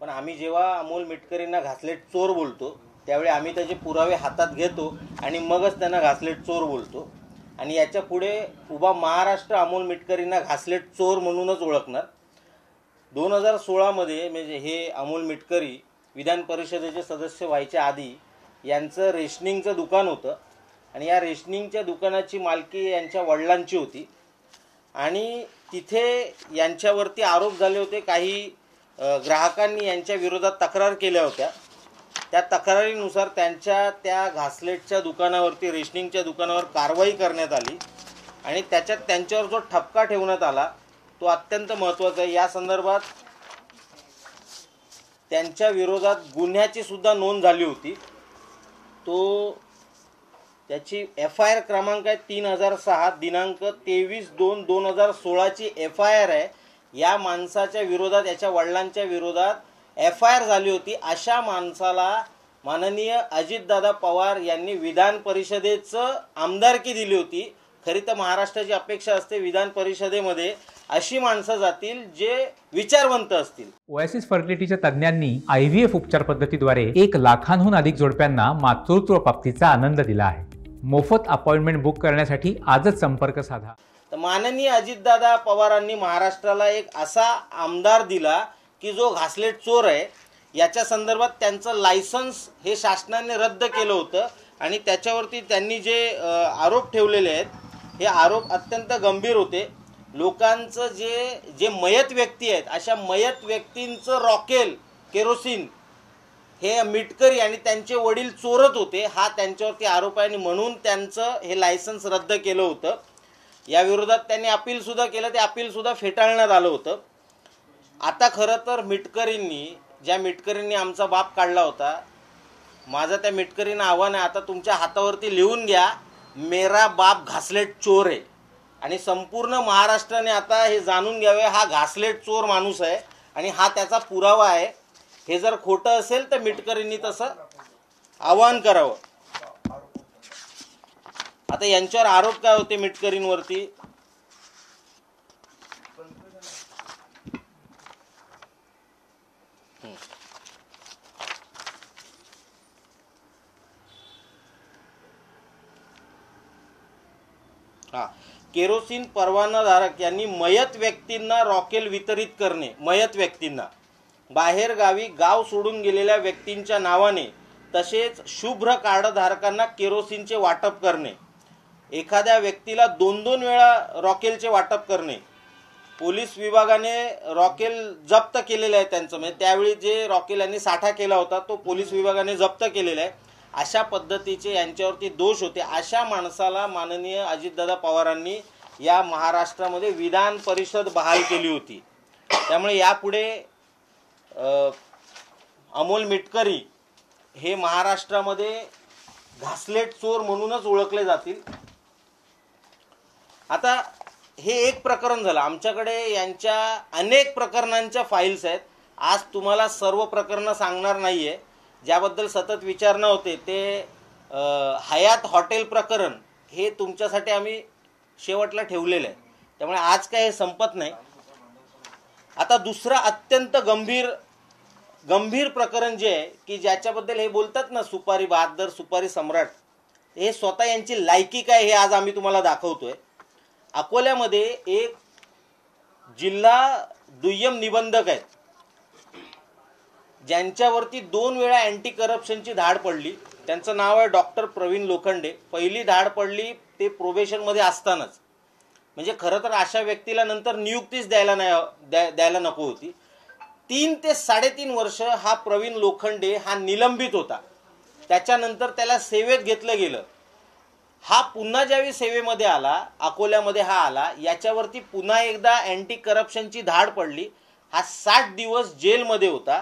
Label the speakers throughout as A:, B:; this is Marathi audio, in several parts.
A: पण आम्ही जेव्हा अमोल मिटकरींना घासलेट चोर बोलतो त्यावेळी आम्ही त्याचे पुरावे हातात घेतो आणि मगच त्यांना घासलेट चोर बोलतो. आणि याच्या पुढे उभा महाराष्ट्र अमोल मिटकरींना घासलेट चोर म्हणूनच ओळखणार. 2016 म्हणजे हे अमोल मिटकरी विधान परिषदेचे सदस्य व्हायच्या आधी यांचं रेशनिंगचं दुकान होतं आणि या रेशनिंगच्या दुकानाची मालकी यांच्या वडिलांची होती. आणि तिथे यांच्यावरती आरोप झाले होते. काही ग्राहकांनी यांच्या विरोधात तक्रार केल्या होत्या. त्या तक्रारीनुसार त्यांच्या त्या घासलेटच्या दुकानावरती रेशनिंगच्या दुकानावर कारवाई करण्यात आली आणि त्याच्यात त्यांच्यावर जो ठपका ठेवण्यात आला तो अत्यंत महत्त्वाचा आहे. या संदर्भात त्यांच्या विरोधात गुन्ह्याची सुद्धा नोंद झाली होती. त्याची FIR क्रमांक आहे 3006 दिनांक 23/2/2016 FIR आहे. या माणसाच्या विरोधात याच्या वडिलांच्या विरोधात FIR झाली होती. अशा माणसाला माननीय अजितदादा पवार यांनी विधान परिषदेचं आमदारकी दिली होती. खरी तर महाराष्ट्राची अपेक्षा असते विधान परिषदेमध्ये अशी माणसं जातील जे विचारवंत असतील.
B: ओएसिस फर्टिलिटीच्या तज्ञांनी IVF उपचार पद्धतीद्वारे 1 लाखांहून अधिक जोडप्यांना मातृत्व प्राप्तीचा आनंद दिला आहे. मोफत अपॉइंटमेंट बुक करण्यासाठी आजच संपर्क साधा.
A: तर माननीय अजितदादा पवारांनी महाराष्ट्राला एक असा आमदार दिला की जो घासलेट चोर आहे. याच्या संदर्भात त्यांचं लायसन्स हे शासनाने रद्द केलं होतं आणि त्याच्यावरती त्यांनी जे आरोप ठेवलेले आहेत हे आरोप अत्यंत गंभीर होते. लोकांचं जे मयत व्यक्ती आहेत अशा मयत व्यक्तींचं रॉकेल केरोसिन हे मिटकरी आणि त्यांचे वडील चोरत होते हा त्यांच्यावरती आरोप आहे आणि म्हणून त्यांचं हे लायसन्स रद्द केलं होतं. या विरोधात त्यांनी अपीलसुद्धा केलं. ते अपीलसुद्धा फेटाळण्यात आलं होतं. आता खरं तर ज्या मिटकरींनी आमचा बाप काढला होता माझं त्या मिटकरींना आव्हान आहे आता तुमच्या हातावरती लिहून घ्या मेरा बाप घासलेट चोर आहे. आणि संपूर्ण महाराष्ट्राने आता हे जाणून घ्यावे हा घासलेट चोर माणूस आहे आणि हा त्याचा पुरावा आहे. हे जर खोटं असेल तर मिटकरींनी तसं आवाहन करावं. आता यांच्यावर आरोप काय होते मिटकरींवरती? केरोसिन परवानाधारक यांनी मयत व्यक्तींना रॉकेल वितरित करणे, मयत व्यक्तींना बाहेर गावी गाव सोडून गेलेल्या व्यक्तींच्या नावाने तसेच शुभ्र कार्डधारकांना केरोसिनचे वाटप करणे, एखाद्या व्यक्तीला 2-2 वेळा रॉकेलचे वाटप करणे. पोलीस विभागाने रॉकेल जप्त केलेले आहे त्यांचं म्हणजे त्यावेळी जे रॉकेल यांनी साठा केला होता तो पोलीस विभागाने जप्त केलेला आहे. अशा पद्धतीचे यांच्यावरती दोष होते. अशा माणसाला माननीय अजितदादा पवारांनी या महाराष्ट्रामध्ये विधान परिषद बहाल केली होती. त्यामुळे यापुढे अमोल मिटकरी हे महाराष्ट्रामध्ये घासलेट चोर म्हणूनच ओळखले जातील. आता हे एक प्रकरण झालं. आमच्याकडे यांच्या अनेक प्रकरणांच्या फाईल्स आहेत. आज तुम्हाला सर्व प्रकरणं सांगणार नाही आहे. ज्याबद्दल सतत विचारणा होते ते हयात हॉटेल प्रकरण हे तुमच्यासाठी आम्ही शेवटला ठेवलेलं आहे. त्यामुळे आज काय हे संपत नाही. आता दुसरं अत्यंत गंभीर प्रकरण जे आहे की ज्याच्याबद्दल हे बोलतात ना सुपारी बहादर सुपारी सम्राट हे स्वतः यांची लायकी काय हे आज आम्ही तुम्हाला दाखवतोय. अकोल्यामध्ये एक जिल्हा दुय्यम निबंधक आहेत ज्यांच्यावरती 2 वेळा अँटी करप्शनची धाड पडली. त्यांचं नाव आहे डॉक्टर प्रवीण लोखंडे. पहिली धाड पडली ते प्रोबेशनमध्ये असतानाच. म्हणजे खरं तर अशा व्यक्तीला नंतर नियुक्तीच द्यायला नको होती. 3 ते 3.5 वर्ष हा प्रवीण लोखंडे हा निलंबित होता. त्याच्यानंतर त्याला सेवेत घेतलं गेलं. हा पुन्हा ज्यावेळी सेवेमध्ये आला अकोल्यामध्ये हा आला याच्यावरती पुन्हा एकदा अँटी करप्शनची धाड पडली. हा 60 दिवस जेलमध्ये होता.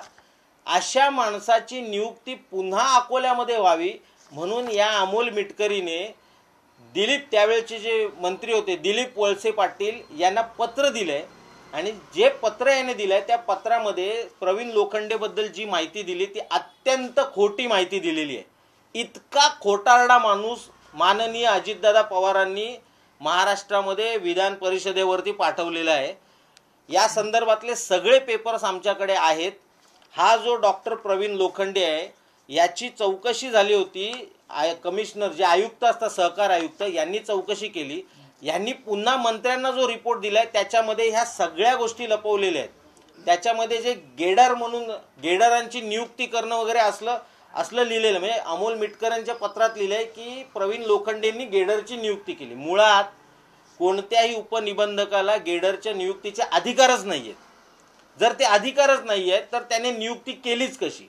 A: अशा माणसाची नियुक्ती पुन्हा अकोल्यामध्ये व्हावी म्हणून या अमोल मिटकरीने त्यावेळेचे जे मंत्री होते दिलीप वळसे पाटील यांना पत्र दिलंय आणि जे पत्र याने दिलंय त्या पत्रामध्ये प्रवीण लोखंडेबद्दल जी माहिती दिली ती अत्यंत खोटी माहिती दिलेली आहे. इतका खोटारडा माणूस माननीय अजितदादा पवारांनी महाराष्ट्रामध्ये विधान परिषदेवरती पाठवलेला आहे. या संदर्भातले सगळे पेपर्स आमच्याकडे आहेत. हा जो डॉक्टर प्रवीण लोखंडे आहे याची चौकशी झाली होती. कमिशनर जे आयुक्त असतात, सहकार आयुक्त, यांनी चौकशी केली. यांनी पुन्हा मंत्र्यांना जो रिपोर्ट दिलाय त्याच्यामध्ये ह्या सगळ्या गोष्टी लपवलेल्या आहेत. त्याच्यामध्ये जे गेडर म्हणून गेडरांची नियुक्ती करणं वगैरे असलं लिहिलेलं, म्हणजे अमोल मिटकरांच्या पत्रात लिहिलंय की प्रवीण लोखंडेंनी गेडरची नियुक्ती केली. मुळात कोणत्याही उपनिबंधकाला गेडरच्या नियुक्तीचे अधिकारच नाही आहेत. जर ते अधिकारच नाही आहेत तर त्याने नियुक्ती केलीच कशी,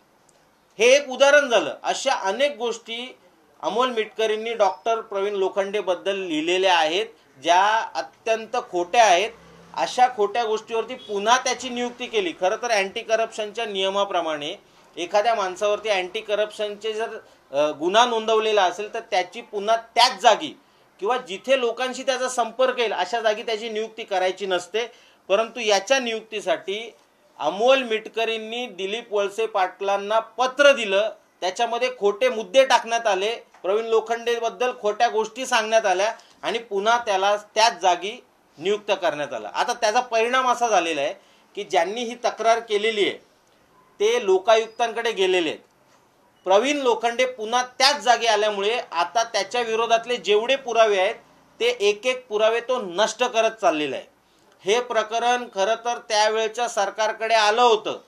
A: हे एक उदाहरण झालं. अशा अनेक गोष्टी अमोल मिटकरींनी डॉक्टर प्रवीण लोखंडेबद्दल लिहिलेल्या आहेत ज्या अत्यंत खोट्या आहेत. अशा खोट्या गोष्टीवरती पुन्हा त्याची नियुक्ती केली. खरं तर अँटी करप्शनच्या नियमाप्रमाणे एखाद्या माणसावरती अँटी करप्शनचे जर गुन्हा नोंदवलेला असेल तर त्याची पुन्हा त्याच जागी किंवा जिथे लोकांशी त्याचा संपर्क येईल अशा जागी त्याची नियुक्ती करायची नसते. परंतु याच्या नियुक्तीसाठी अमोल मिटकरींनी दिलीप वळसे पाटलांना पत्र दिलं. त्याच्यामध्ये खोटे मुद्दे टाकण्यात आले, प्रवीण लोखंडेबद्दल खोट्या गोष्टी सांगण्यात आल्या आणि पुन्हा त्याला त्याच जागी नियुक्त करण्यात आलं. आता त्याचा परिणाम असा झालेला आहे की ज्यांनी ही तक्रार केलेली आहे ते लोकायुक्तांकडे गेलेले आहेत. प्रवीण लोखंडे पुन्हा त्याच जागी आल्यामुळे आता त्याच्या विरोधातले जेवढे पुरावे आहेत ते एक एक पुरावे तो नष्ट करत चाललेला आहे. हे प्रकरण खरं तर त्यावेळेच्या सरकारकडे आलं होतं,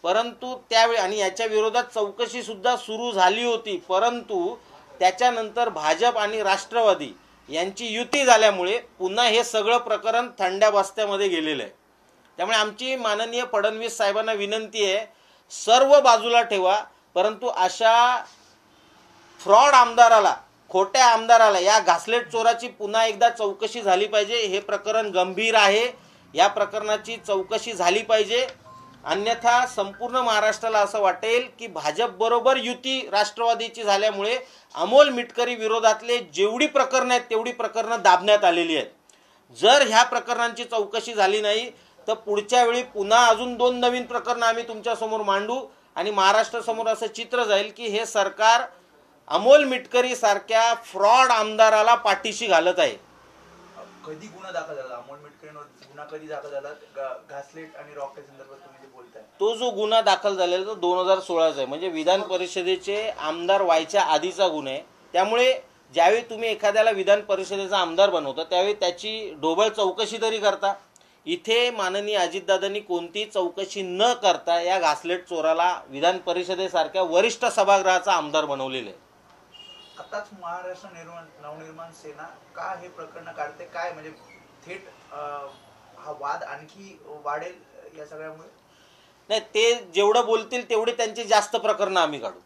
A: परंतु त्यावेळी आणि याच्या विरोधात चौकशी सुद्धा सुरू झाली होती. परंतु त्याच्यानंतर भाजप आणि राष्ट्रवादी यांची युती झाल्यामुळे पुन्हा हे सगळं प्रकरण थंड्या बस्त्यामध्ये गेलेलं आहे. त्यामुळे आमची माननीय फडणवीस साहेबांना विनंती आहे, सर्व बाजूला ठेवा, परंतु अशा फ्रॉड आमदाराला, खोट्या आमदाराला, या घासलेट चोराची पुन्हा एकदा चौकशी झाली पाहिजे. हे प्रकरण गंभीर आहे, या प्रकरणाची चौकशी झाली पाहिजे. अन्यथा संपूर्ण महाराष्ट्राला असं वाटेल की भाजप बरोबर युती राष्ट्रवादीची झाल्यामुळे अमोल मिटकरी विरोधातले जेवढी प्रकरणं आहेत तेवढी प्रकरणं दाबण्यात आलेली आहेत. जर ह्या प्रकरणांची चौकशी झाली नाही तर पुढच्या वेळी पुन्हा अजून 2 नवीन प्रकरणं आम्ही तुमच्यासमोर मांडू आणि महाराष्ट्रासमोर असं चित्र जाईल की हे सरकार अमोल मिटकरी सारख्या फ्रॉड आमदाराला पाठीशी घालत आहे.
C: कधी गुन्हा दाखल झाला अमोल मिटकरींवर? गुन्हा कधी दाखल झाला घासलेट आणि रॉकेट संदर्भात तुम्ही जे बोलताय?
A: तो जो गुन्हा दाखल झालेला तो 2016चा आहे, म्हणजे विधान परिषदेचे आमदार व्हायच्या आधीचा गुन्हा आहे. त्यामुळे ज्यावेळी तुम्ही एखाद्याला विधान परिषदेचा आमदार बनवता त्यावेळी त्याची ढोबळ चौकशी तरी करता. इथे माननीय अजितदादांनी कोणतीही चौकशी न करता या घासलेट चोराला विधान परिषदेसारख्या वरिष्ठ सभागृहाचा आमदार बनवलेलं आहे.
C: आताच महाराष्ट्र नवनिर्माण सेना का हे प्रकरण काढते? काय म्हणजे थेट हा वाद आणखी वाढेल या सगळ्यामुळे?
A: नाही, ते जेवढं बोलतील तेवढे त्यांचे जास्त प्रकरणं आम्ही काढू.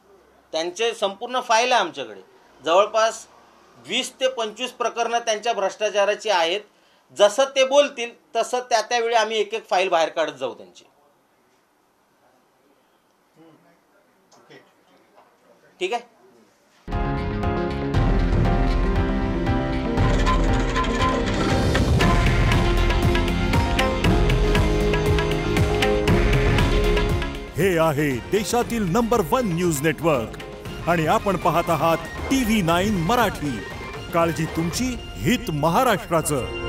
A: त्यांचे संपूर्ण फाईल आहे आमच्याकडे. जवळपास 20 ते 25 प्रकरणं त्यांच्या भ्रष्टाचाराची आहेत. जसं ते बोलतील तसं त्यावेळी आम्ही एक एक फाईल बाहेर काढत जाऊ त्यांची. ठीक आहे.
D: हे आहे देशातील नंबर 1 न्यूज नेटवर्क आणि आपण पाहत आहात TV9 मराठी. काळजी तुमची, हित महाराष्ट्राचं.